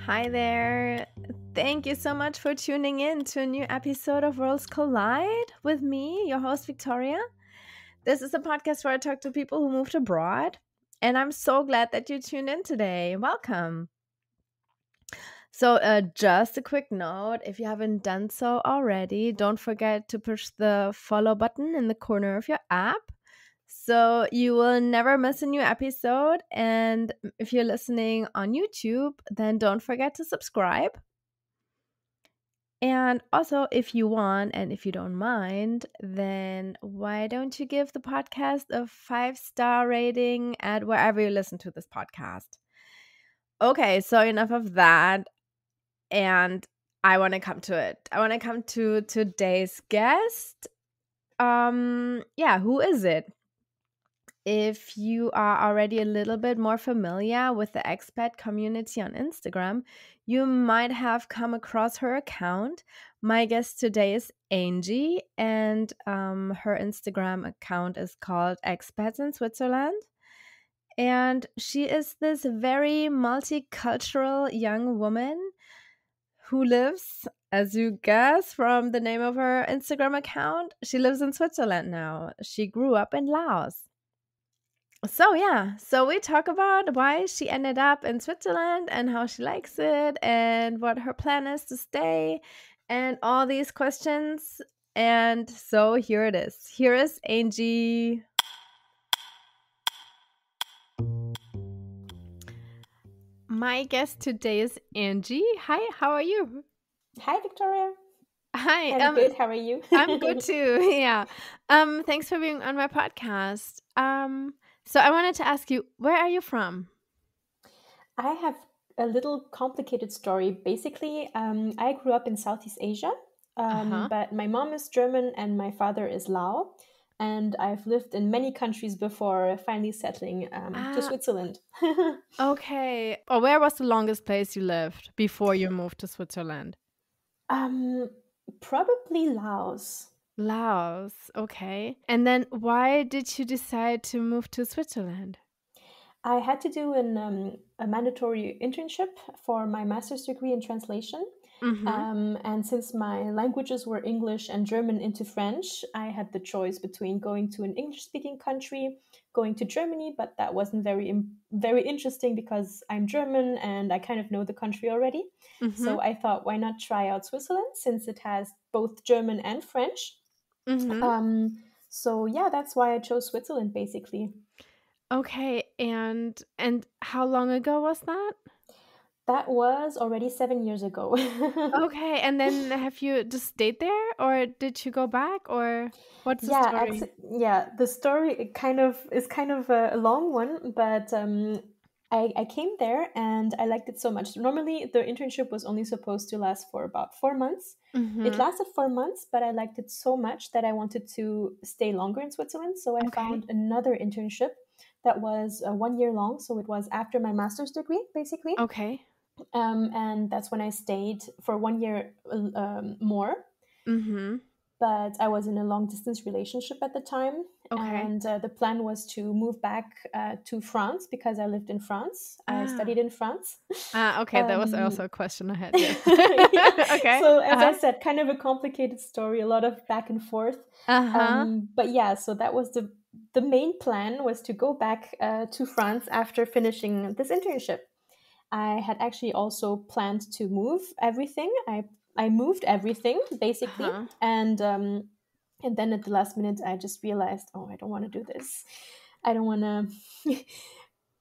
Hi there. Thank you so much for tuning in to a new episode of Worlds Collide with me, your host, Victoria. This is a podcast where I talk to people who moved abroad, and I'm so glad that you tuned in today. Welcome. So, just a quick note, if you haven't done so already, don't forget to push the follow button in the corner of your app so you will never miss a new episode. And if you're listening on YouTube, then don't forget to subscribe. And also, if you want and if you don't mind, then why don't you give the podcast a 5-star rating at wherever you listen to this podcast? Okay, so enough of that. And I want to come to it. I want to come to today's guest. Who is it? If you are already a little bit more familiar with the expat community on Instagram, you might have come across her account. My guest today is Angi, and her Instagram account is called Expats in Switzerland. And she is this very multicultural young woman who lives, as you guess from the name of her Instagram account, she lives in Switzerland now. She grew up in Laos. So we talk about why she ended up in Switzerland and how she likes it and what her plan is to stay and all these questions. And so here it is. Here is Angie. My guest today is Angie. Hi, how are you? Hi, Victoria. Hi, I'm good. How are you? I'm good too. Yeah. Thanks for being on my podcast. So I wanted to ask you, where are you from? I have a little complicated story. Basically, I grew up in Southeast Asia, Uh-huh. but my mom is German and my father is Lao. And I've lived in many countries before finally settling to Ah, Switzerland. okay. Or where was the longest place you lived before you moved to Switzerland? um, Probably Laos. Laos. Okay. And then why did you decide to move to Switzerland? I had to do a mandatory internship for my master's degree in translation. Mm-hmm. And since my languages were English and German into French, I had the choice between going to an English-speaking country, going to Germany, but that wasn't very interesting because I'm German and I kind of know the country already. Mm-hmm. So I thought, why not try out Switzerland since it has both German and French? Mm-hmm. So yeah, that's why I chose Switzerland basically. Okay. And how long ago was that? That was already 7 years ago. Okay. And then have you just stayed there or did you go back or what's the story? Yeah, the story is kind of a long one, but I came there and I liked it so much. Normally, the internship was only supposed to last for about 4 months. It Mm-hmm. lasted 4 months, but I liked it so much that I wanted to stay longer in Switzerland. So I Okay. found another internship that was 1 year long. So it was after my master's degree, basically. Okay. And that's when I stayed for 1 year more. Mm-hmm. But I was in a long distance relationship at the time. Okay. And the plan was to move back to France because I lived in France. I Ah. studied in France. Okay. That was Um, also a question I had. Yes. yeah. Okay. So, as I Uh-huh. said, kind of a complicated story, a lot of back and forth. Uh-huh. But yeah, so that was the main plan was to go back to France after finishing this internship. I had actually also planned to move everything. I moved everything basically, Uh-huh. and then at the last minute I just realized, oh, I don't want to do this. I don't want to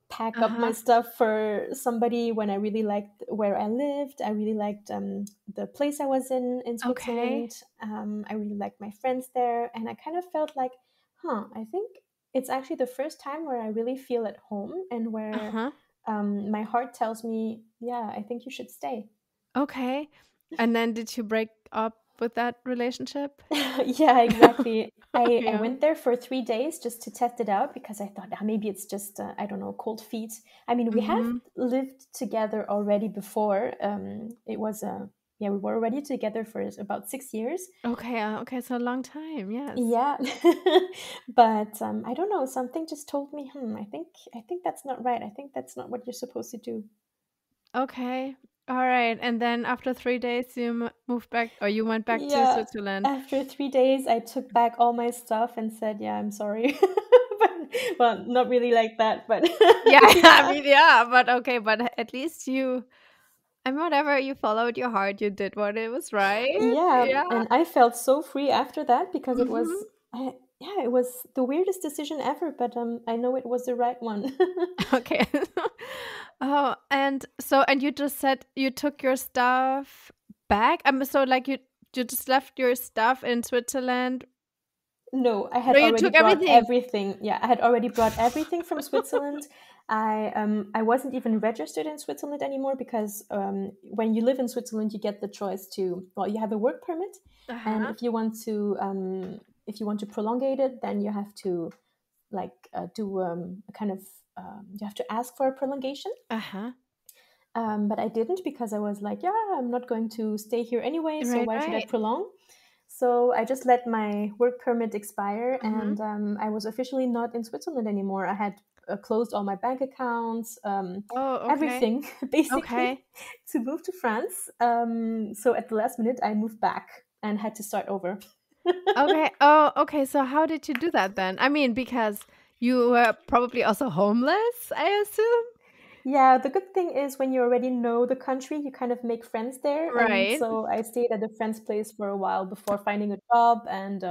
pack up my Uh-huh. stuff for somebody when I really liked where I lived. I really liked the place I was in Okay. Switzerland. I really liked my friends there, and I kind of felt like, I think it's actually the first time where I really feel at home and where Uh-huh. my heart tells me, yeah, I think you should stay. Okay. And then did you break up with that relationship? Yeah, exactly. I Yeah. went there for 3 days just to test it out because I thought, maybe it's just, I don't know, cold feet. I mean, we have Mm-hmm. lived together already before. Yeah, we were already together for about 6 years. Okay. Okay. So a long time. Yes. Yeah. But I don't know, something just told me, I think that's not right. I think that's not what you're supposed to do. Okay. All right. And then after 3 days, you moved back, or you went back to Yeah, Switzerland. after 3 days, I took back all my stuff and said, "Yeah, I'm sorry." But, well, not really like that, but Yeah, I yeah. mean, yeah, but okay, but at least you, I mean, whatever, you followed your heart, you did what it was right. Yeah, Yeah. and I felt so free after that because it Mhm. was yeah, it was the weirdest decision ever, but I know it was the right one. Okay. Oh, and so, and you just said you took your stuff back? So like you just left your stuff in Switzerland? No, I No, had you already took brought everything. everything. Yeah, I had already brought everything from Switzerland. I wasn't even registered in Switzerland anymore because when you live in Switzerland, you get the choice to, well, you have a work permit, and Uh-huh. if you want to prolongate it, then you have to like do a kind of you have to ask for a prolongation. Uh-huh. But I didn't because I was like, yeah, I'm not going to stay here anyway, so Right, why should I right. prolong? So I just let my work permit expire, Mhm. and I was officially not in Switzerland anymore. I had closed all my bank accounts, Oh, okay. everything basically, Okay. to move to France. So at the last minute, I moved back and had to start over. Okay. Oh, okay. So how did you do that then? I mean, because you were probably also homeless, I assume? Yeah, the good thing is when you already know the country, you kind of make friends there. And Right. so I stayed at a friend's place for a while before finding a job Oh, and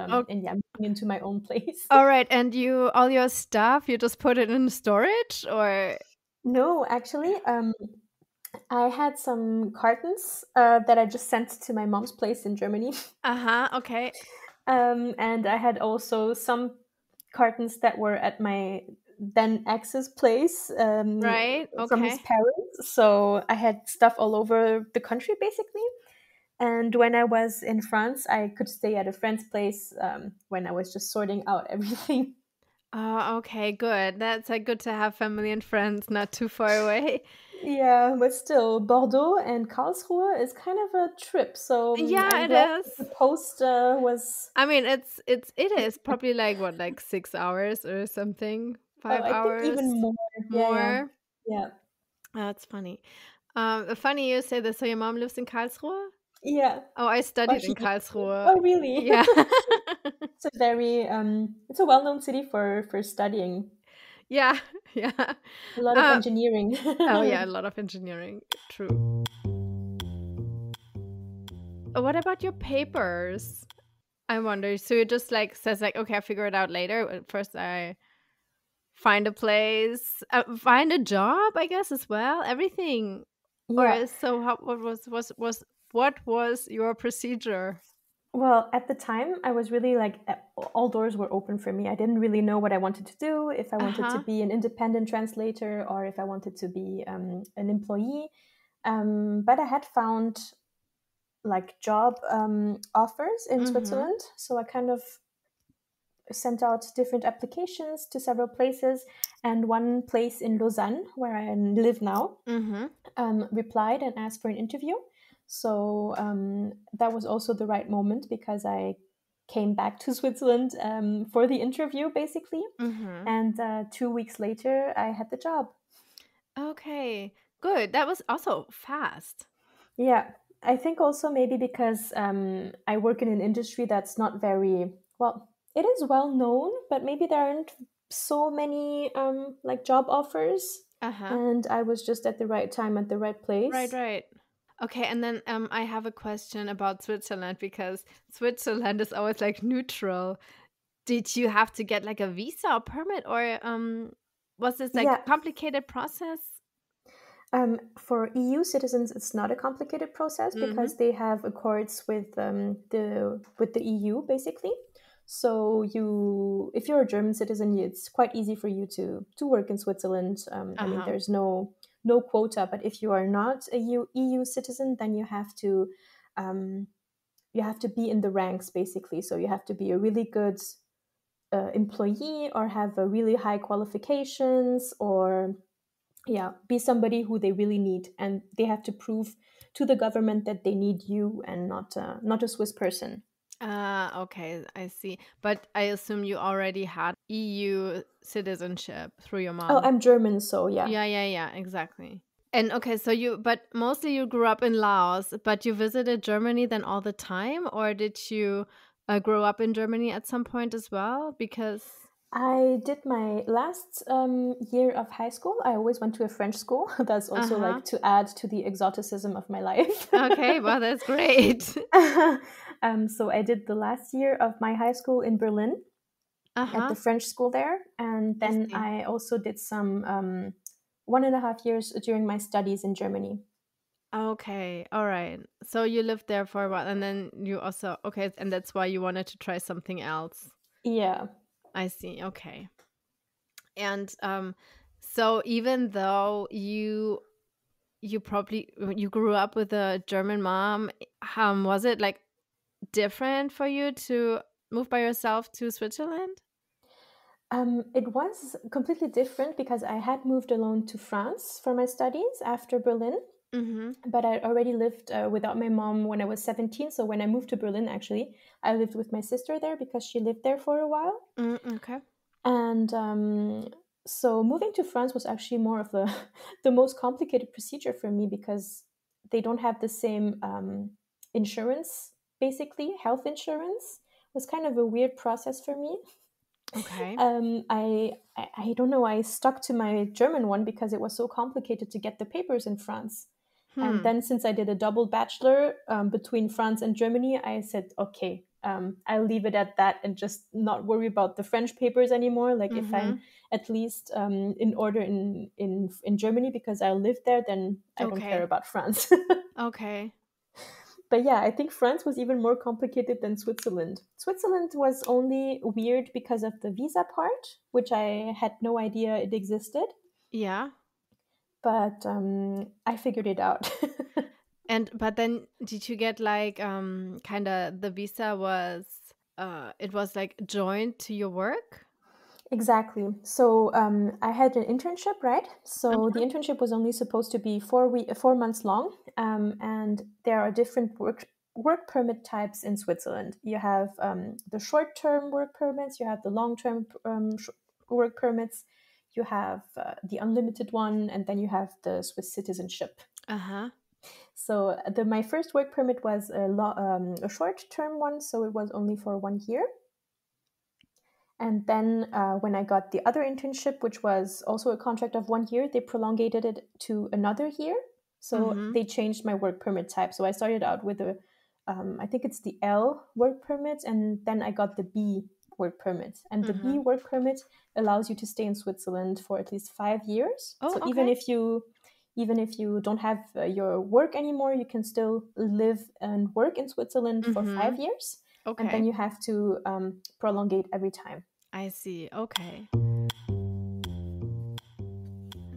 yeah, moving into my own place. all right. And you, all your stuff, you just put it in storage or? No, actually, I had some cartons that I just sent to my mom's place in Germany. Uh-huh. Okay. And I had also some cartons that were at my then ex's place Right. from his Okay. parents. So I had stuff all over the country basically. And when I was in France, I could stay at a friend's place when I was just sorting out everything. Oh, okay. Good. That's good to have family and friends not too far away. Yeah, but still, Bordeaux and Karlsruhe is kind of a trip. So Yeah, I'm it glad that the is. post was. I mean, it is probably like what, like 6 hours or something, Oh, five I think even hours more. Yeah, yeah, more. yeah, That's funny. Funny you say this. So your mom lives in Karlsruhe? yeah. Oh, I Well, studied she in used to. Karlsruhe. Oh, really? Yeah. It's a very it's a well-known city for studying. Yeah, yeah. A lot of Uh, engineering. oh yeah, a lot of engineering. True. What about your papers? I wonder. So you just like says like, okay, I'll figure it out later. First, I find a place, find a job, I guess as well. Everything. Yeah. Or so how, what was your procedure? Well, at the time, I was really like all doors were open for me. I didn't really know what I wanted to do, if I Uh wanted to huh. be an independent translator or if I wanted to be an employee. But I had found like job offers in Mhm. Switzerland. So I kind of sent out different applications to several places. And one place in Lausanne, where I live now, Mhm. replied and asked for an interview. So that was also the right moment because I came back to Switzerland for the interview, basically. Mhm. And 2 weeks later, I had the job. Okay. Good. That was also fast. Yeah, I think also maybe because I work in an industry that's not very well, it is well known, but maybe there aren't so many like job offers. Uh huh. And I was just at the right time at the right Right. place. Right. Okay, and then I have a question about Switzerland because Switzerland is always like neutral. Did you have to get like a visa or permit, or was this like Yeah, a complicated process? for EU citizens, it's not a complicated process Mhm. because they have accords with the EU basically. So you, if you're a German citizen, it's quite easy for you to work in Switzerland. I mean, Uh-huh. there's no quota, but if you are not a EU citizen, then um, you have to be in the ranks basically. So you have to be a really good employee or have a really high qualifications or yeah, be somebody who they really need, and they have to prove to the government that they need you and not a Swiss person. Ah, okay, I see. But I assume you already had EU citizenship through your Oh, mom. I'm German, so yeah. Yeah, yeah, yeah, exactly. And okay, so but mostly you grew up in Laos, but you visited Germany then all the time, or did you grow up in Germany at some point as well? Because I did my last year of high school. I always went to a French school. That's also uh-huh. like to add to the exoticism of my life. Okay, well that's great. So I did the last year of my high school in Berlin at the Uh-huh. French school there. And I then see. I also did some 1.5 years during my studies in Germany. Okay, all right. So you lived there for a while, and then you also okay, and that's why you wanted to try something else. Yeah. I see. Okay. And so even though you probably you grew up with a German mom, was it like different for you to move by yourself to Switzerland? It was completely different because I had moved alone to France for my studies after Berlin. Mhm. But I already lived without my mom when I was 17. So when I moved to Berlin, actually, I lived with my sister there because she lived there for a while. Mm, okay. And so moving to France was actually more of a the most complicated procedure for me because they don't have the same insurance, basically health insurance. It was kind of a weird process for me. Okay. I don't know. I stuck to my German one because it was so complicated to get the papers in France. And Hmm. then, since I did a double bachelor between France and Germany, I said, okay, I'll leave it at that and just not worry about the French papers anymore. Like, if I'm Mhm. at least in order in Germany because I live there, then I don't care Okay. about France. Okay. But yeah, I think France was even more complicated than Switzerland. Switzerland was only weird because of the visa part, which I had no idea it existed, Yeah. but I figured it out. And but then did you get like kind of the visa was it was like joined to your work? Exactly. So I had an internship, right? So the internship was only supposed to be 4 months long, and there are different work permit types in Switzerland. You have the short term work permits, you have the long term work permits, you have the unlimited one, and then you have the Swiss citizenship. Uh-huh. So my first work permit was a short term one, so it was only for 1 year. And then when I got the other internship, which was also a contract of 1 year, they prolongated it to another year. So Mhm. they changed my work permit type. So I started out with I think it's the L work permit, and then I got the B work permit. And the B Mhm. work permit allows you to stay in Switzerland for at least 5 years. Oh, So okay. even if you don't have your work anymore, you can still live and work in Switzerland for Mhm. 5 years, and then Okay. you have to prolongate every time. I see. Okay.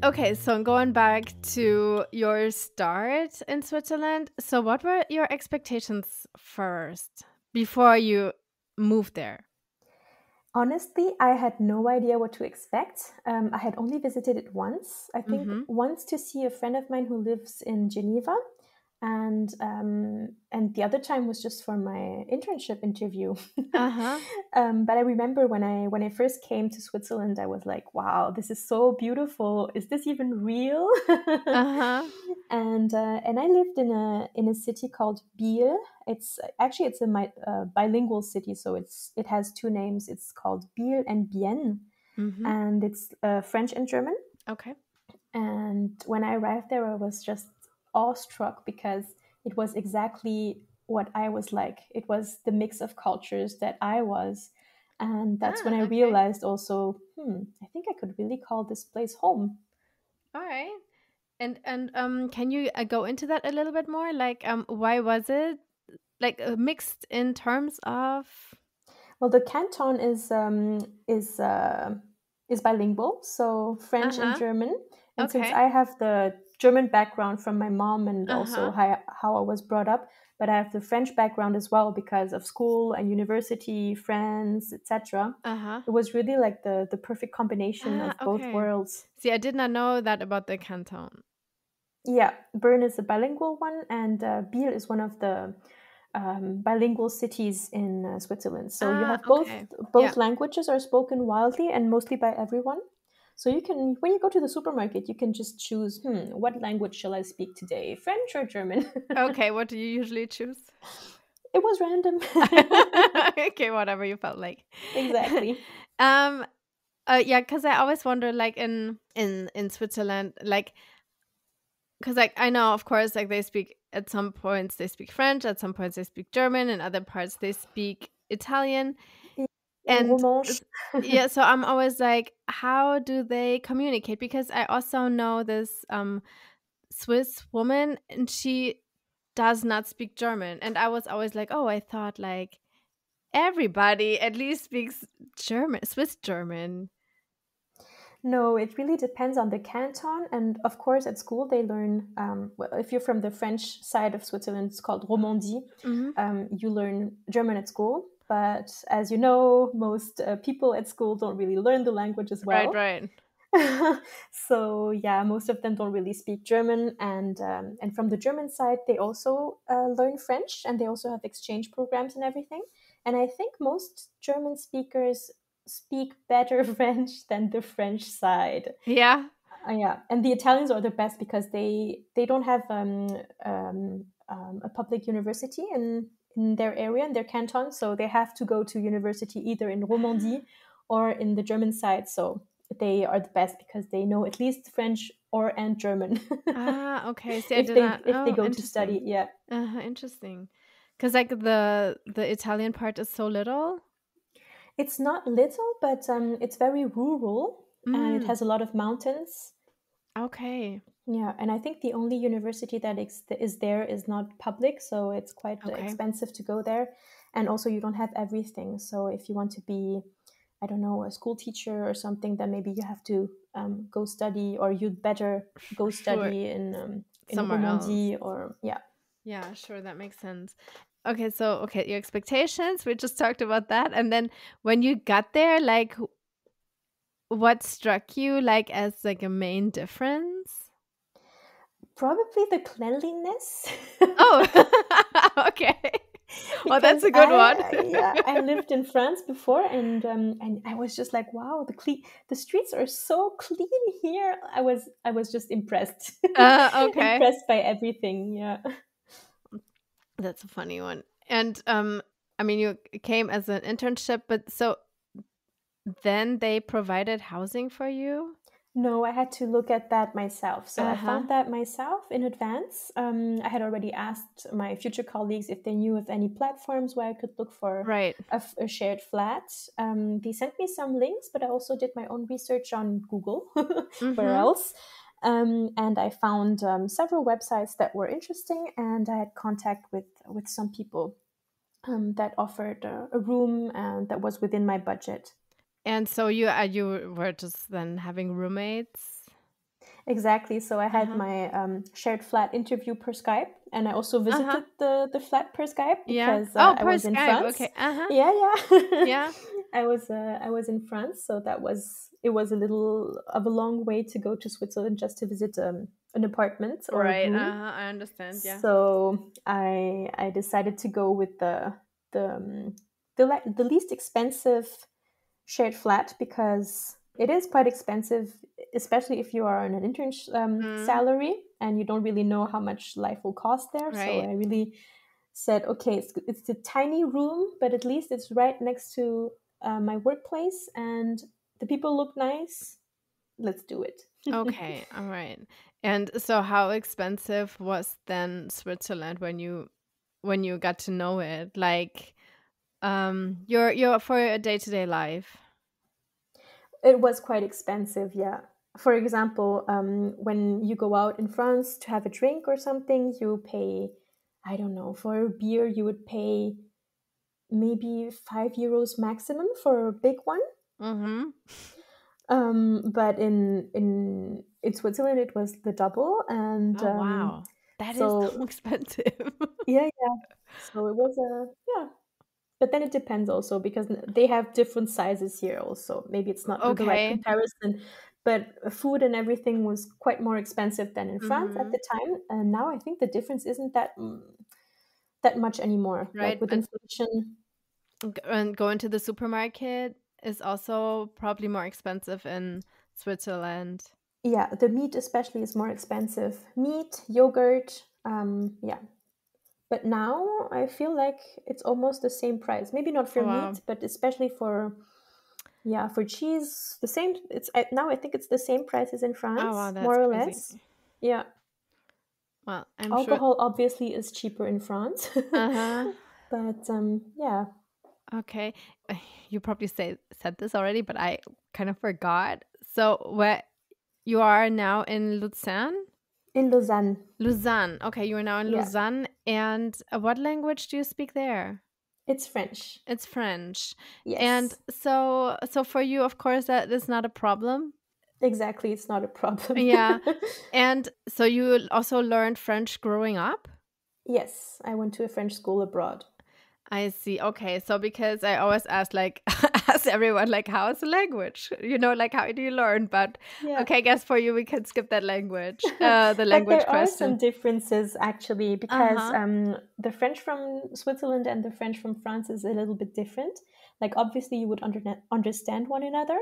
Okay, so going back to your start in Switzerland, so what were your expectations first before you moved there? Honestly, I had no idea what to expect. I had only visited it once, I think Mhm. once to see a friend of mine who lives in Geneva, and the other time was just for my internship interview. Uh-huh. But I remember when I first came to Switzerland, I was like, "Wow, this is so beautiful! Is this even real?" Uh-huh. And I lived in a city called Biel. It's a bilingual city, so it has two names. It's called Biel and Bienne, Mhm. and it's French and German. Okay. And when I arrived there, I was just awestruck because it was exactly what I was like. It was the mix of cultures that I was. And that's when I Ah, okay. realized also, I think I could really call this place home. All right. And can you go into that a little bit more? Like why was it like mixed in terms of Well, the canton is bilingual, so French and Uh-huh. German. And since Okay. I have the German background from my mom and also Uh-huh. how I was brought up, but I have the French background as well because of school and university, friends, etc. Uh-huh. It was really like the perfect combination Ah, of both okay. worlds. See, I did not know that about the canton. Yeah, Bern is a bilingual one, and Biel is one of the bilingual cities in Switzerland. So you Ah, have both okay. Yeah. both languages are spoken widely and mostly by everyone. So you can, when you go to the supermarket, you can just choose, what language shall I speak today? French or German? Okay, what do you usually choose? It was random. Okay, whatever you felt like. Exactly. um yeah, because I always wonder, like, in Switzerland, like, because, like, I know, of course, like, they speak, at some points they speak French, at some points they speak German, and other parts they speak Italian. Ou And romanche. yeah, so I'm always like, how do they communicate? Because I also know this Swiss woman, and she does not speak German. And I was always like, oh, I thought, like, everybody at least speaks German, Swiss German. No, it really depends on the canton. And of course, at school, they learn, well, if you're from the French side of Switzerland, it's called Romandie. Hmm. You learn German at school. But as you know, most people at school don't really learn the language as Right, well. right. So yeah, most of them don't really speak German, and from the German side, they also learn French, and they also have exchange programs and everything. And I think most German speakers speak better French than the French side. Yeah. Yeah, and the Italians are the best because they don't have a public university in their area, in their canton, so they have to go to university either in Romandie or in the German side. So they are the best because they know at least French or and German Okay. See, I did not. if they Oh, go to interesting. study. Yeah, Interesting. Because, like, the Italian part is so little. it's not little, but it's very rural and it Mm, has a lot of mountains. okay. Yeah, and I think the only university that is there is not public, so it's quite Okay. expensive to go there. And also, you don't have everything. So if you want to be, I don't know, a school teacher or something, then maybe you have to go study, or you'd better go Sure. study in Somewhere else. Romandie, or yeah. Yeah, sure. That makes sense. Okay. So, okay, your expectations, we just talked about that. And then when you got there, like, what struck you, like, as, like, a main difference? Probably the cleanliness. Oh, okay. Well, that's Because a good one. yeah, I lived in France before, and I was just like, wow, the streets are so clean here. I was just impressed, Okay. impressed by everything. Yeah. That's a funny one. And I mean, you came as an internship, but so then they provided housing for you? No, I had to look at that myself. So I Uh-huh. found that myself in advance. I had already asked my future colleagues if they knew of any platforms where I could look for Right. a shared flat. They sent me some links, but I also did my own research on Google. Where Mm-hmm. else? And I found several websites that were interesting, and I had contact with some people that offered a room that was within my budget. And so you were just then having roommates? Exactly. So I had Uh-huh. my shared flat interview per Skype, and I also Uh-huh. visited the flat per Skype Yeah. because Oh, I per was in Skype. France. Okay. Uh-huh. Yeah, yeah. Yeah. I was in France, so it was a little of a long way to go to Switzerland just to visit an apartment or a Right. room. Uh-huh. I understand. Yeah. So I decided to go with the the least expensive shared flat because it is quite expensive, especially if you are on an intern Mm, salary and you don't really know how much life will cost there. So right. I really said, okay, it's a tiny room, but at least it's right next to my workplace and the people look nice. Let's do it. Okay. All right. And so how expensive was then Switzerland when you got to know it? Like, your for a day-to-day life. It was quite expensive, yeah. For example, when you go out in France to have a drink or something, you pay, I don't know, for a beer, you would pay maybe €5 maximum for a big one. Mhm. But in Switzerland, it was the double, and Oh, wow. That is so so expensive. yeah, yeah. So it was a yeah. But then it depends also because they have different sizes here. Also, maybe it's not the right Okay. comparison. But food and everything was quite more expensive than in France at Mhm. the time, and now I think the difference isn't that much anymore. Like Right, with inflation. and going to the supermarket is also probably more expensive in Switzerland. Yeah, the meat especially is more expensive. Meat, yogurt, yeah. But now I feel like it's almost the same price. Maybe not for Oh, wow. meat, but especially for, yeah, for cheese, the same. Now I think it's the same price as in Oh, wow, France, that's more or crazy. less. Yeah. Well, I'm sure. Alcohol obviously is cheaper in France. Uh-huh. But yeah, Okay. You probably said this already, but I kind of forgot. So where you are now in Lucerne? in Lausanne. Lausanne. Okay, you are now in Yeah, Lausanne. And what language do you speak there? it's French. It's French. And Yes, so for you, of course, that is not a problem. exactly. It's not a problem. Yeah. And so you also learned French growing up? Yes, I went to a French school abroad. I see. Okay. So because I always ask like ask everyone like how is the language? Like how do you learn? But Yeah. okay, I guess for you we can skip that language. The But language there are question. some differences actually, because Uh-huh. the French from Switzerland and the French from France is a little bit different. Like obviously you would understand one another,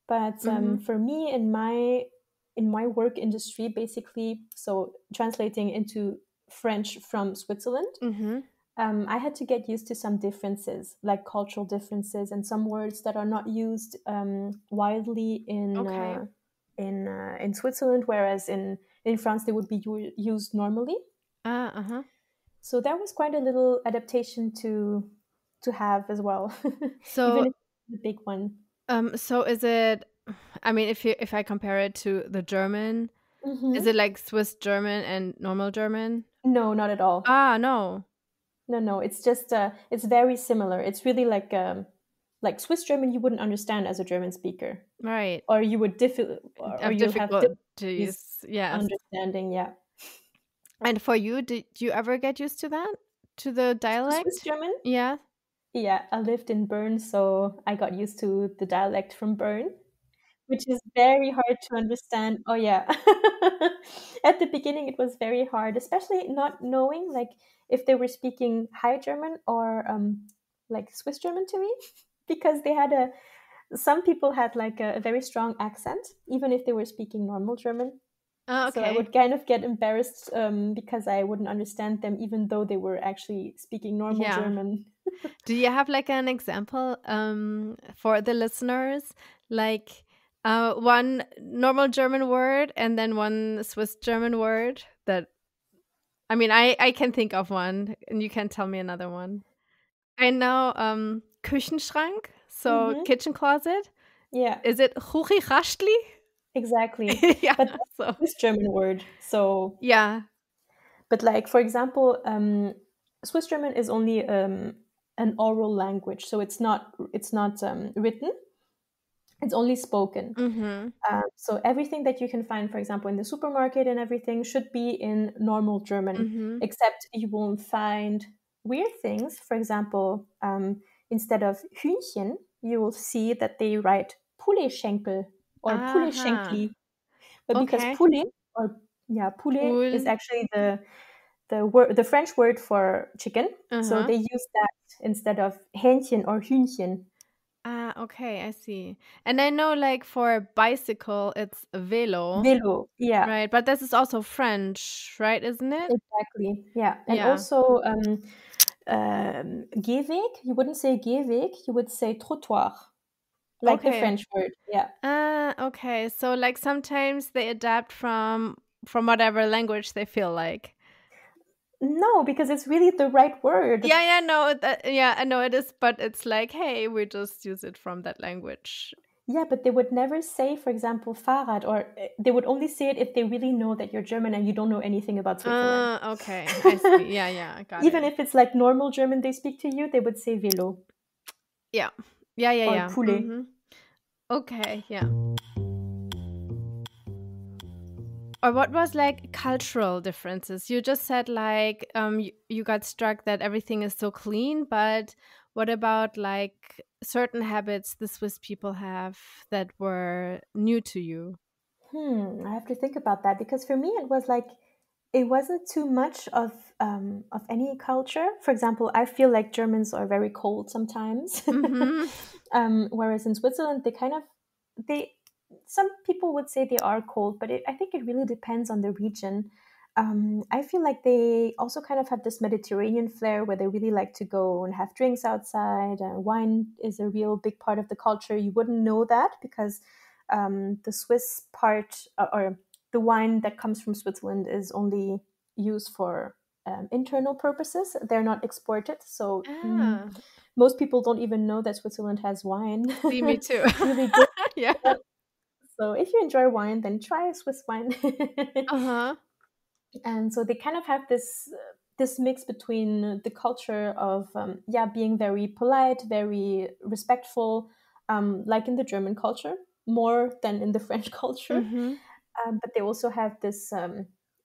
but Mhm. for me in my work industry, basically, so translating into French from Switzerland, Mhm. I had to get used to some differences, like cultural differences, and some words that are not used widely Okay. in Switzerland, whereas in France they would be used normally. Uh-huh. So that was quite a little adaptation to have as well, So even if it's a big one. so is it I mean if I compare it to the German, is it Hmm. like Swiss German and normal German? No, not at all. Ah, no. No, no, it's just it's very similar. It's really like Swiss German you wouldn't understand as a German speaker, Right. or you would or Of you'll have difficulties difficulties. Yes. understanding. Yeah, And for you, did you ever get used to that? To the to Swiss dialect? German. Yeah. Yeah, I lived in Bern, so I got used to the dialect from Bern, which is very hard to understand. Oh yeah. At the beginning it was very hard, especially not knowing like if they were speaking High German or like Swiss German to me, because they had a some people had like a very strong accent, even if they were speaking normal German. Oh, So I okay. would kind of get embarrassed because I wouldn't understand them, even though they were actually speaking normal Yeah. German. Do you have like an example for the listeners? Like one normal German word and then one Swiss German word that I mean I can think of one and you can tell me another one. I know Küchenschrank, so Hmm. kitchen closet. Yeah, Is it Chuchiraschtli? exactly. Yeah, But that's so a Swiss German word. So, yeah. but like for example, Swiss German is only an oral language, so it's not written. It's only spoken. Mhm. So everything that you can find, for example, in the supermarket and everything, should be in normal German, Mhm. except you won't find weird things. For example, instead of Hühnchen, you will see that they write Pouletschenkel or Aha. Pouletschenkli. But because Okay. poulet, or yeah, poulet is Pool. actually the French word for chicken, so Uh-huh. they use that instead of Hähnchen or Hühnchen. Ah, okay, I see. And I know like for bicycle it's vélo, Vélo, yeah. right? But this is also French, right? Isn't it? Exactly. Yeah. And Yeah. also, Gehweg, you wouldn't say Gehweg, you would say trottoir, like the Okay. French word. Yeah. Ah, okay. So like sometimes they adapt from whatever language they feel like. No, because it's really the right word. Yeah, yeah, no, yeah, I know it is, but it's like, hey, we just use it from that language. Yeah, but they would never say, for example, Fahrrad, or they would only say it if they really know that you're German and you don't know anything about Switzerland. Okay, I see. Yeah, yeah, I got Even it. if it's like normal German they speak to you, they would say Velo Yeah. Yeah, yeah, or yeah. Poulet. Mhm. Okay, yeah. Or what was like cultural differences? You just said like you got struck that everything is so clean, but what about like certain habits the Swiss people have that were new to you? I have to think about that, because for me it was like it wasn't too much of any culture. For example, I feel like Germans are very cold sometimes, Mhm. whereas in Switzerland they kind of they some people would say they are cold, but I think it really depends on the region. I feel like they also kind of have this Mediterranean flair where they really like to go and have drinks outside. Wine is a real big part of the culture. You wouldn't know that because the Swiss part, or the wine that comes from Switzerland, is only used for internal purposes. They're not exported. So Ah, most people don't even know that Switzerland has wine. see, me too. Really good. Yeah. So if you enjoy wine, then try Swiss wine. Uh-huh. And so they kind of have this mix between the culture of being very polite, very respectful, like in the German culture, more than in the French culture. Mm-hmm. But they also have this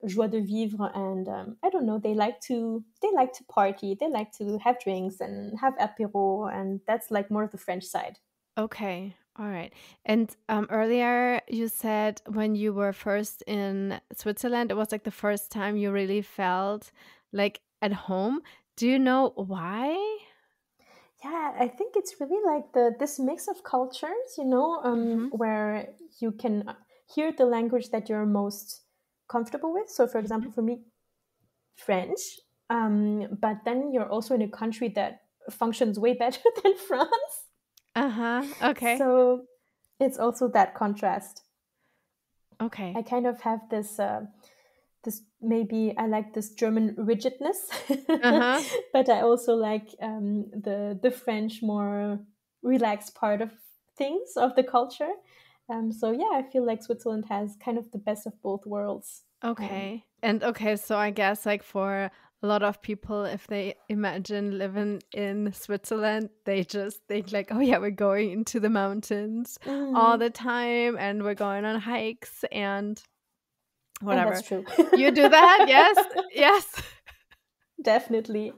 joie de vivre, and I don't know, they like to party, they like to have drinks and have apéro, and that's like more of the French side. Okay. All right. And earlier you said when you were first in Switzerland, it was like the first time you really felt like at home. Do you know why? Yeah, I think it's really like this mix of cultures, Mm-hmm. where you can hear the language that you're most comfortable with. So, for Mm-hmm. example, for me, French, but then you're also in a country that functions way better than France. Uh-huh. Okay. So it's also that contrast. I Okay. kind of have this maybe I like this German rigidness, Uh-huh. but I also like the French more relaxed part of things of the culture. So yeah, I feel like Switzerland has kind of the best of both worlds. Um, Okay. And okay, so I guess like for a lot of people, if they imagine living in Switzerland, they just think like, oh yeah, we're going into the mountains all mm, the time and we're going on hikes and and that's whatever. true. You do that? Yes. Yes. Definitely.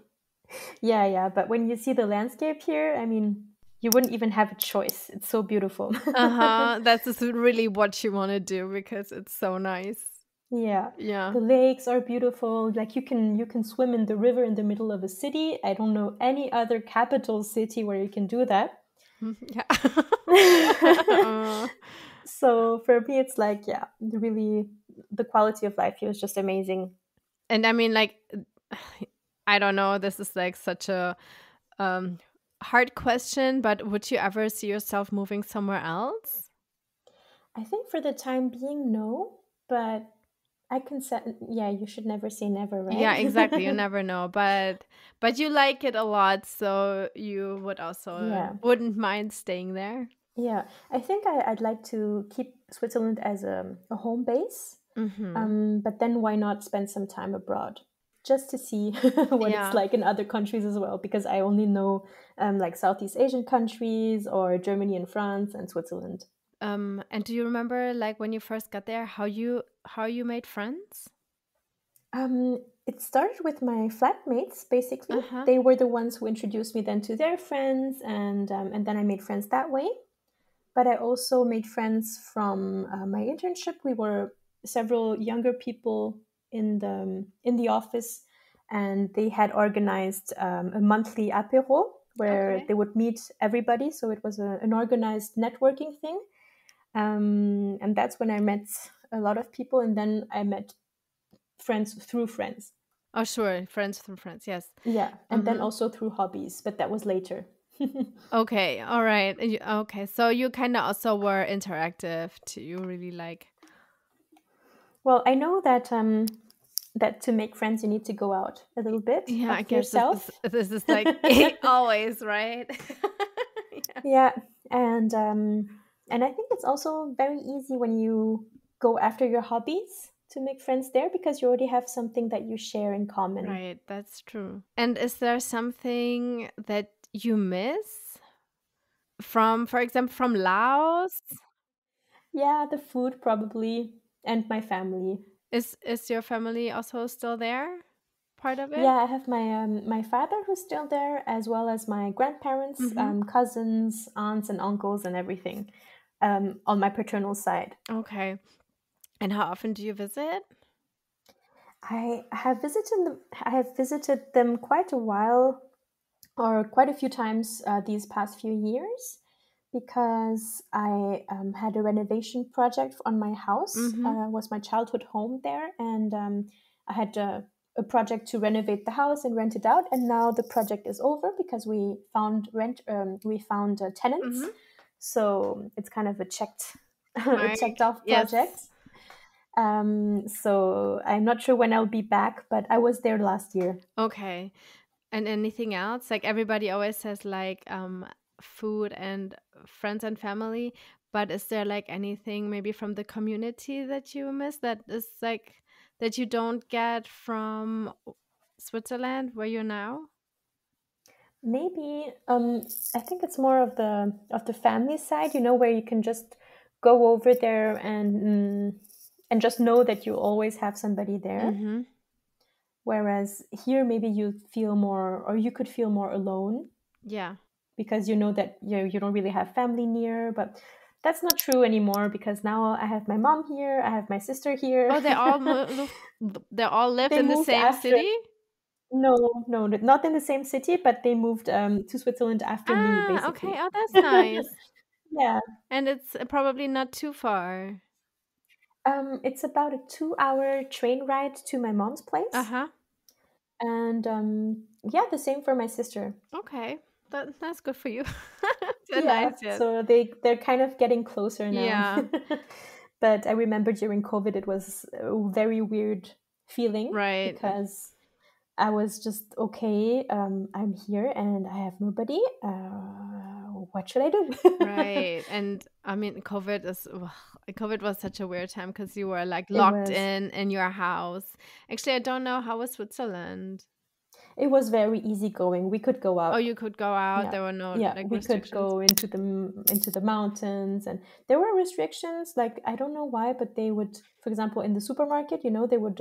Yeah, yeah. But when you see the landscape here, I mean, you wouldn't even have a choice. It's so beautiful. Uh-huh. That's just really what you want to do because it's so nice. Yeah, Yeah. the lakes are beautiful. Like you can swim in the river in the middle of a city. I don't know any other capital city where you can do that. Yeah. Uh, So for me, it's like, yeah, really, the quality of life here is just amazing. and I mean, like, I don't know, this is like such a um, hard question, but would you ever see yourself moving somewhere else? I think for the time being, no, but I can say, yeah, you should never say never, Yeah, exactly. You right? never know, but you like it a lot, so you would also Yeah. wouldn't mind staying there. Yeah, I think I'd like to keep Switzerland as a home base, Mm-hmm. but then why not spend some time abroad just to see what it's Yeah. like in other countries as well? Because I only know like Southeast Asian countries or Germany and France and Switzerland. And do you remember like when you first got there, how you made friends? It started with my flatmates. Basically, Uh-huh. they were the ones who introduced me then to their friends, and then I made friends that way. But I also made friends from my internship. We were several younger people in the office, and they had organized a monthly apéro where Okay. they would meet everybody. So it was an organized networking thing, and that's when I met a lot of people, and then I met friends through friends. Oh, sure. Friends from friends. Yes. Yeah, and then Mm-hmm. also through hobbies, but that was later. Okay. All right. Okay. So you kind of also were interactive too. You really like. Well, I know that to make friends you need to go out a little bit Yeah, I of guess yourself. this is like always, right? Yeah. Yeah, and I think it's also very easy when you go after your hobbies to make friends there because you already have something that you share in common. Right, that's true. And is there something that you miss from, for example, from Laos? Yeah, the food probably, and my family. Is your family also still there? Part of it? Yeah, I have my father who's still there, as well as my grandparents, Mm-hmm. cousins, aunts, and uncles, and everything on my paternal side. Okay. And how often do you visit? I have visited them quite a while, or quite a few times these past few years. because I had a renovation project on my house. Mm-hmm. Was my childhood home there, and I had a project to renovate the house and rent it out. And now the project is over because we found tenants. Mm-hmm. So it's kind of a a Mark. checked off project. Yes. So I'm not sure when I'll be back, but I was there last year. Okay. And anything else? Like everybody always says like food and friends and family, but is there like anything maybe from the community that you miss that is like that you don't get from Switzerland where you're now? Maybe I think it's more of the family side, where you can just go over there and just know that you always have somebody there. Mm-hmm. Whereas here, maybe you feel more, or you could feel more alone Yeah. because you know that you don't really have family near. But that's not true anymore because now I have my mom here, I have my sister here. Oh, they all lived They in the moved same after. city? No, no, not in the same city, but they moved to Switzerland after me, Ah, okay. basically. Oh, that's nice. Yeah. And it's probably not too far. It's about a 2-hour train ride to my mom's place. Uh-huh. And yeah, the same for my sister. Okay. That's good for you. They're Yeah, nice, yes. so they're kind of getting closer now. Yeah. But I remember during COVID, it was a very weird feeling Right. because I was just okay. I'm here and I have nobody. What should I do? Right. And I mean, COVID was such a weird time because you were like It locked was in your house. Actually, I don't know how was Switzerland. it was very easygoing. We could go Oh, out. you could go out. Yeah, There were no yeah, like we could restrictions. go into the mountains, and there were restrictions. Like I don't know why, but they would, for example, in the supermarket, they would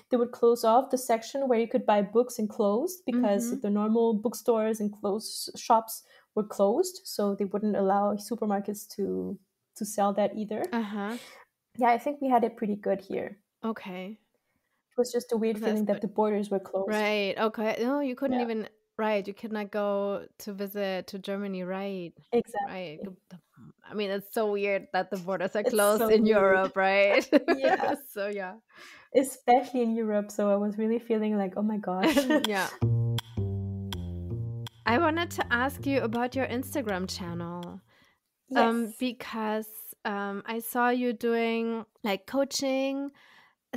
they would close off the section where you could buy books and clothes because Mm-hmm. the normal bookstores and clothes shops were closed, so they wouldn't allow supermarkets to sell that either. Uh-huh. Yeah, I think we had it pretty good here. Okay. It was just a weird That's feeling that good. the borders were closed. Right. Okay. No, you couldn't Yeah, even, right. You could not go to visit to Germany. Right. Right. exactly. I mean, it's so weird that the borders are It's closed so in weird. Europe, right? Yeah. So, yeah. Especially in Europe. So I was really feeling like, oh my gosh. Yeah. I wanted to ask you about your Instagram channel. Yes. Because I saw you doing like coaching.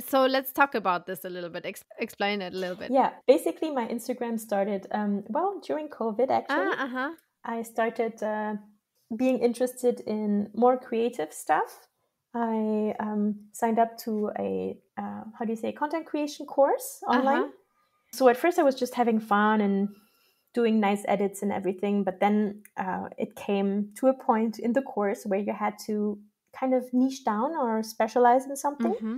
So let's talk about this a little bit. Explain it a little bit. Yeah. Basically, my Instagram started, well, during COVID, actually. Ah, uh-huh. I started being interested in more creative stuff. I signed up to how do you say, content creation course online. Uh-huh. So at first, I was just having fun and doing nice edits and everything. But then it came to a point in the course where you had to kind of niche down or specialize in something. Mm-hmm.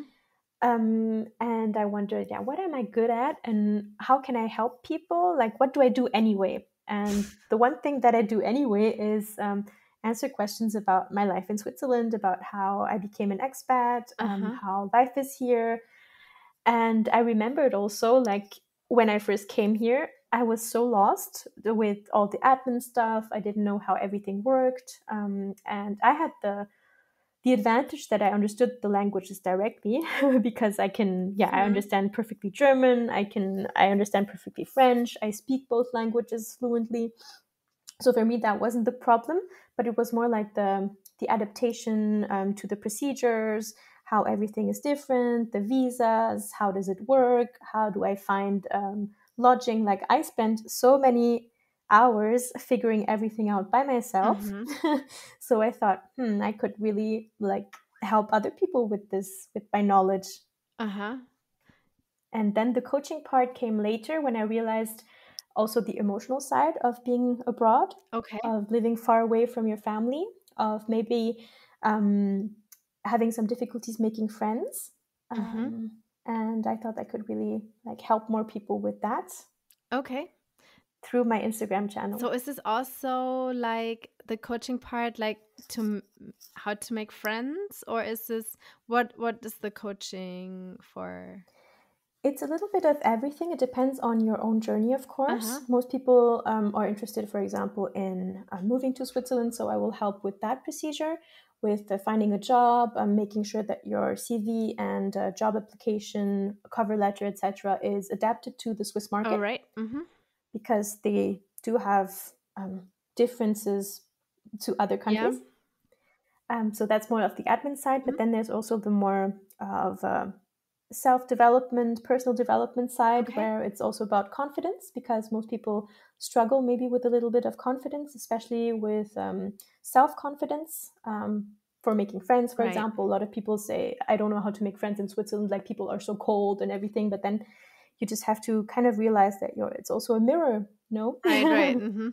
And I wondered, yeah, what am I good at and how can I help people? Like, what do I do anyway? And the one thing that I do anyway is answer questions about my life in Switzerland, about how I became an expat, Uh-huh. how life is here. And I remembered also, like, when I first came here, I was so lost with all the admin stuff. I didn't know how everything worked. And I had the advantage that I understood the languages directly because I Hmm. understand perfectly German. I understand perfectly French. I speak both languages fluently. So for me, that wasn't the problem, but it was more like the adaptation to the procedures, how everything is different, the visas, how does it work, how do I find lodging. Like I spent so many hours figuring everything out by myself. Mm-hmm. So I thought, I could really like help other people with this, with my knowledge. Uh-huh. And then the coaching part came later when I realized also the emotional side of being abroad, Okay. of living far away from your family, of maybe um, having some difficulties making friends. Mm-hmm. And I thought I could really like help more people with that Okay. through my Instagram channel. So is this also like the coaching part, like how to make friends, or is this what is the coaching for? It's a little bit of everything. It depends on your own journey, of Uh-huh. course. Most people are interested, for example, in moving to Switzerland, so I will help with that procedure, with finding a job, making sure that your CV and job application, cover letter, etc., is adapted to the Swiss All market right. Mm-hmm. because they do have differences to other Yeah. countries. So that's more of the admin side, but Mhm. then there's also the more of self-development, personal development side, Okay. where it's also about confidence, because most people struggle maybe with a little bit of confidence, especially with self-confidence. For making friends, for Right. example, a lot of people say, I don't know how to make friends in Switzerland, like people are so cold and everything, but then you just have to kind of realize that it's also a mirror, no? Right, right. Mm-hmm.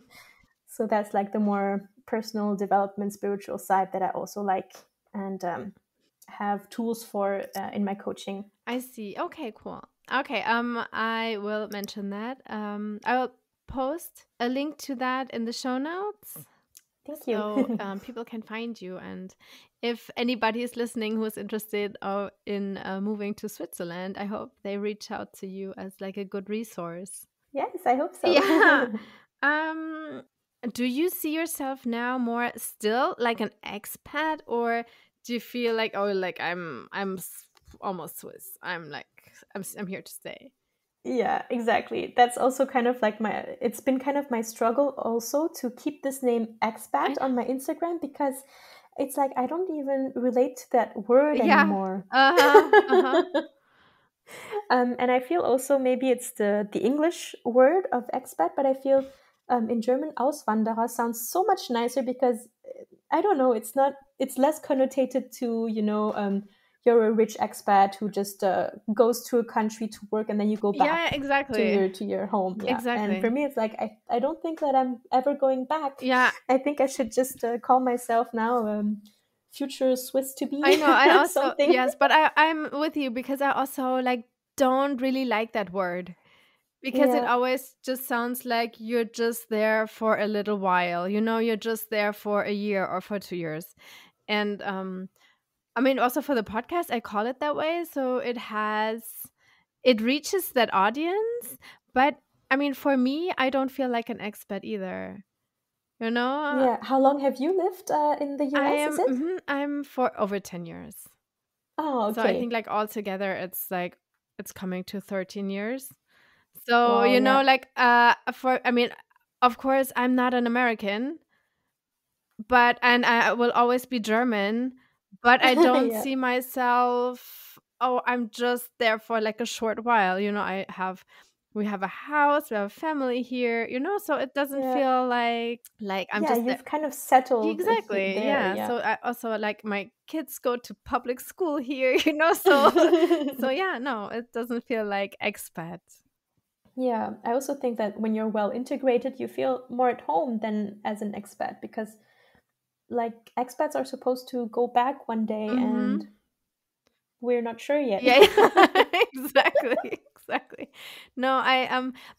So that's like the more personal development, spiritual side that I also like, and have tools for in my coaching. I see. Okay, cool. Okay, I will mention that. I will post a link to that in the show notes Thank you. so people can find you. And if anybody is listening who is interested in moving to Switzerland, I hope they reach out to you as like a good resource. Yes, I hope so. Yeah. Um, do you see yourself now more still like an expat, or do you feel like, oh, like almost Swiss. I'm here to stay. Yeah, exactly. That's also kind of like it's been kind of my struggle also to keep this name expat I know. on my Instagram, because it's like I don't even relate to that word Yeah. anymore. Uh-huh. Uh-huh. And I feel also maybe it's the English word of expat, but I feel in German Auswanderer sounds so much nicer, because I don't know, it's less connotated to, you're a rich expat who just goes to a country to work and then you go Yeah, back exactly. to your home. Yeah. And for Exactly. me, it's like, I don't think that I'm ever going back. Yeah, I think I should just call myself now future Swiss to I be know. I also, something. yes, but I'm with you because I also like don't really like that word because it Yeah. always just sounds like you're just there for a little while. You're just there for a year or for 2 years. And I mean, also for the podcast, I call it that way. So it reaches that audience. But I mean, for me, I don't feel like an expat either. You know, Yeah. How long have you lived in the US, is it? I'm for over 10 years. Oh, So I think okay. like altogether it's coming to 13 years. So, Wow, yeah. like I mean, of course I'm not an American, but and I will always be German, but I don't Yeah. see myself, oh, I'm just there for like a short while. We have a house, we have a family here, so it doesn't Yeah. feel like I'm Yeah, just there. you've kind of settled Exactly. there, Yeah. yeah. So I also like my kids go to public school here, so yeah, no, it doesn't feel like expat. Yeah, I also think that when you're well integrated, you feel more at home than as an expat, because like expats are supposed to go back one day and Mhm. we're not sure yet. Yeah, yeah. Exactly. Exactly. No,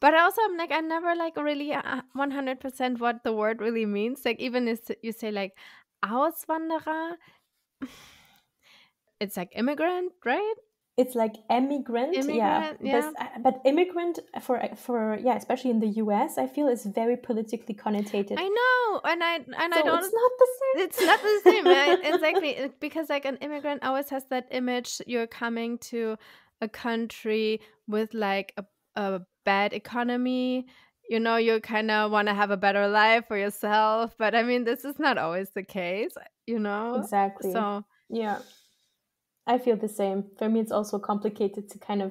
but also I'm like I never like really 100% what the word really means. Like even if you say like Auswanderer, it's like immigrant, right? It's like emigrant, yeah. Immigrant, yeah. But immigrant for yeah, especially in the US, I feel is very politically connotated. I know, and I So it's don't. not the It's not the same, right? same. Exactly, because like an immigrant always has that image. You're coming to a country with like a bad economy. You kind of want to have a better life for yourself, but I mean, this is not always the case. You know, Exactly. so Yeah. I feel the same. For me, it's also complicated to kind of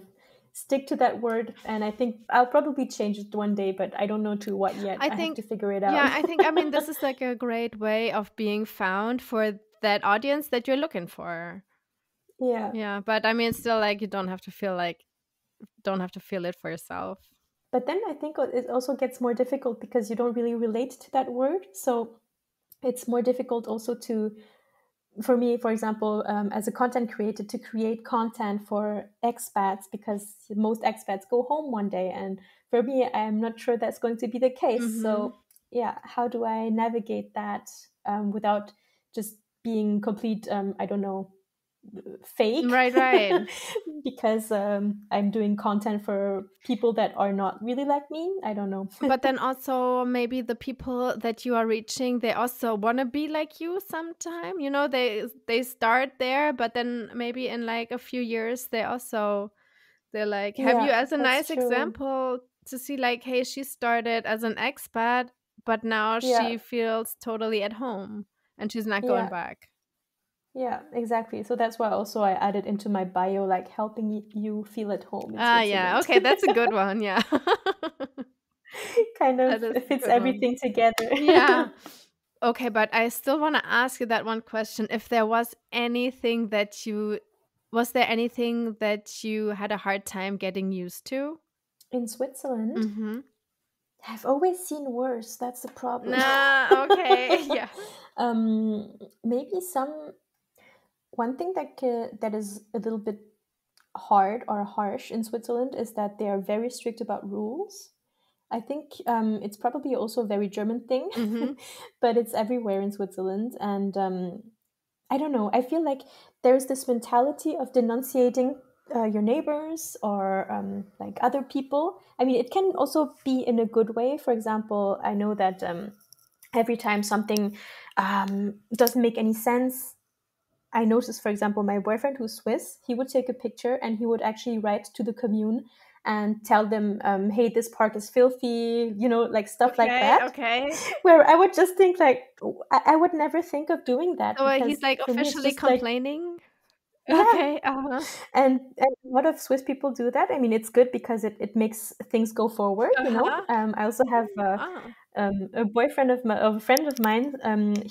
stick to that word. And I think I'll probably change it one day, but I don't know to what yet. I I have think, to figure it out. yeah, I mean, this is like a great way of being found for that audience that you're looking for. Yeah. Yeah, but I mean, still, like, you don't have to feel it for yourself. But then I think it also gets more difficult because you don't really relate to that word. So it's more difficult also for me, for example, as a content creator, to create content for expats, because most expats go home one day. And for me, I'm not sure that's going to be the case. Mhm. So, yeah, how do I navigate that without just being complete, I don't know, fake? Right, right. because I'm doing content for people that are not really like me. I don't know. But then also maybe the people that you are reaching, they also want to be like you sometime. You know, they start there, but then maybe in like a few years they're like have you Yeah, as a that's nice true. example to see like, hey, she started as an expat, but now Yeah, she feels totally at home and she's not going yeah, back. yeah, exactly. So that's why also I added into my bio, like helping you feel at home in Ah, yeah. Switzerland. Okay, that's a good one. Yeah. Kind of That is a fits good one. everything together. Yeah. Okay, but I still want to ask you that one question. If there was anything that you was there anything that you had a hard time getting used to? In Switzerland, Mhm. I've always seen worse. That's the problem. Nah, okay. Yeah. Maybe one thing that is a little bit hard or harsh in Switzerland is that they are very strict about rules. I think it's probably also a very German thing, Mhm. but it's everywhere in Switzerland. And I don't know. I feel like there's this mentality of denunciating your neighbors or like other people. I mean, it can also be in a good way. For example, I know that every time something doesn't make any sense, I noticed, for example, my boyfriend who's Swiss, he would take a picture and he would actually write to the commune and tell them, hey, this park is filthy, like stuff like Okay, that. okay. Where I would just think, like, I would never think of doing that So he's because like for me, it's officially just like, complaining? yeah. Okay, uh-huh. And a lot of Swiss people do that. I mean, it's good because it makes things go forward, Uh-huh. I also have Ah. a boyfriend of a friend of mine.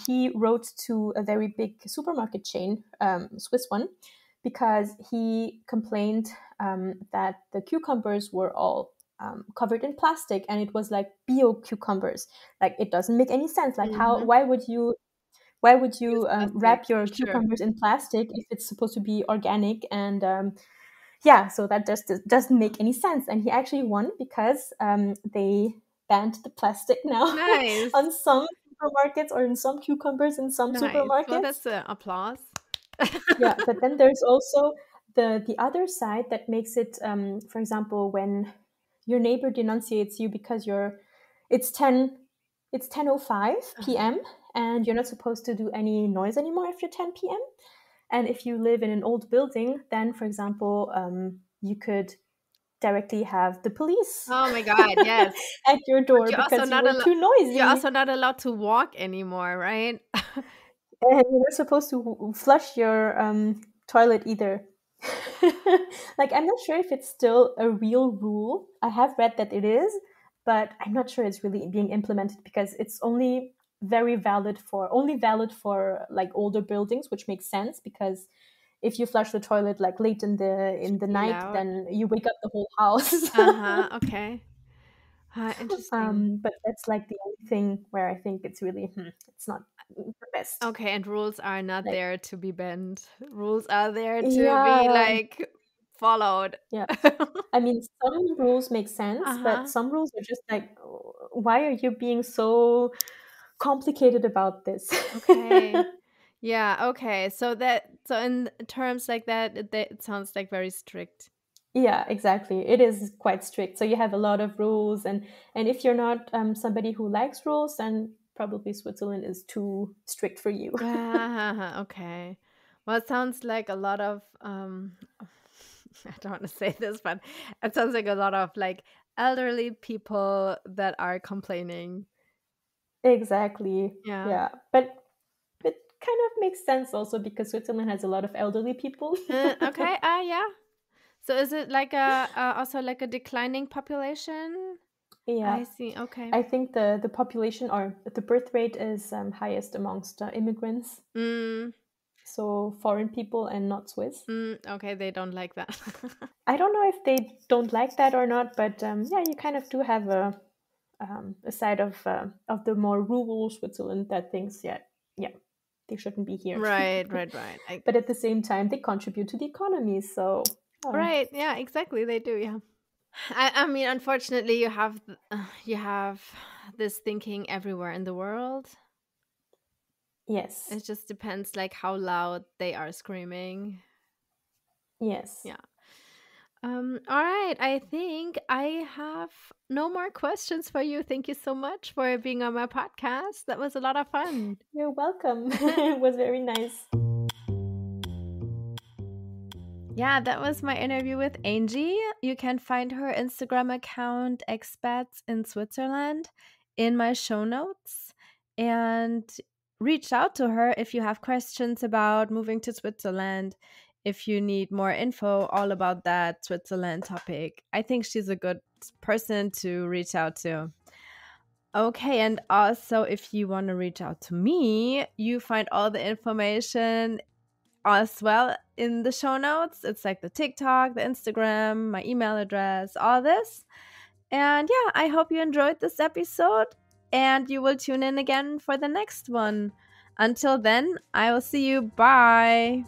He wrote to a very big supermarket chain, Swiss one, because he complained that the cucumbers were all covered in plastic, and it was like bio cucumbers. Like it doesn't make any sense. Like how? Mhm. Why would you Use plastic, wrap your sure. cucumbers in plastic if it's supposed to be organic? And yeah, so that just doesn't make any sense. And he actually won because they banned the plastic now Nice. on some supermarkets or in some cucumbers in some Nice. Well, supermarkets. that's a applause. Yeah, but then there's also the other side that makes it, for example, when your neighbor denunciates you because it's 10:05 Uh-huh. p.m. and you're not supposed to do any noise anymore after 10 p.m. And if you live in an old building, then, for example, you could directly have the police Oh my god, yes. at your But door because you were too you're noisy also not allowed to walk anymore, right? and you're not supposed to flush your toilet either. Like, I'm not sure if it's still a real rule. I have read that it is, but I'm not sure it's really being implemented because it's only valid for like older buildings, which makes sense because if you flush the toilet like late in the Be night, loud. then you wake up the whole house. Uh-huh, okay. Interesting. But that's like the only thing where I think it's really it's not the best. Okay, and rules are not Like, there to be bent. Rules are there to be, yeah, like, followed. yeah. I mean, some rules make sense, but Uh-huh. some rules are just like, why are you being so complicated about this? Okay. Yeah, okay. So in terms like that, it sounds like very strict. Yeah, exactly. It is quite strict. So you have a lot of rules, and if you're not somebody who likes rules, then probably Switzerland is too strict for you. Ah, okay. Well, it sounds like a lot of I don't want to say this, but it sounds like a lot of like elderly people that are complaining. Exactly. Yeah. Yeah, but it kind of makes sense also because Switzerland has a lot of elderly people. Okay. Yeah. So is it like also like a declining population? Yeah, I see. Okay. I think the population or the birth rate is highest amongst immigrants, Mm, so foreign people and not Swiss. okay, they don't like that. I don't know if they don't like that or not, but yeah, you kind of do have a side of the more rural Switzerland that thinks, yeah, yeah, they shouldn't be here. Right, right, right. But at the same time, they contribute to the economy, so Right. Yeah, exactly. They do. Yeah. I mean, unfortunately, you have this thinking everywhere in the world. yes, It just depends, like how loud they are screaming. yes. Yeah. All right. I think I have no more questions for you. Thank you so much for being on my podcast. That was a lot of fun. You're welcome. It was very nice. Yeah, that was my interview with Angie. You can find her Instagram account, Expats in Switzerland, in my show notes. And reach out to her if you have questions about moving to Switzerland, if you need more info all about that Switzerland topic. I think she's a good person to reach out to. Okay, and also if you want to reach out to me, you find all the information as well in the show notes. It's like the TikTok, the Instagram, my email address, all this. And yeah, I hope you enjoyed this episode and you will tune in again for the next one. Until then, I will see you. Bye.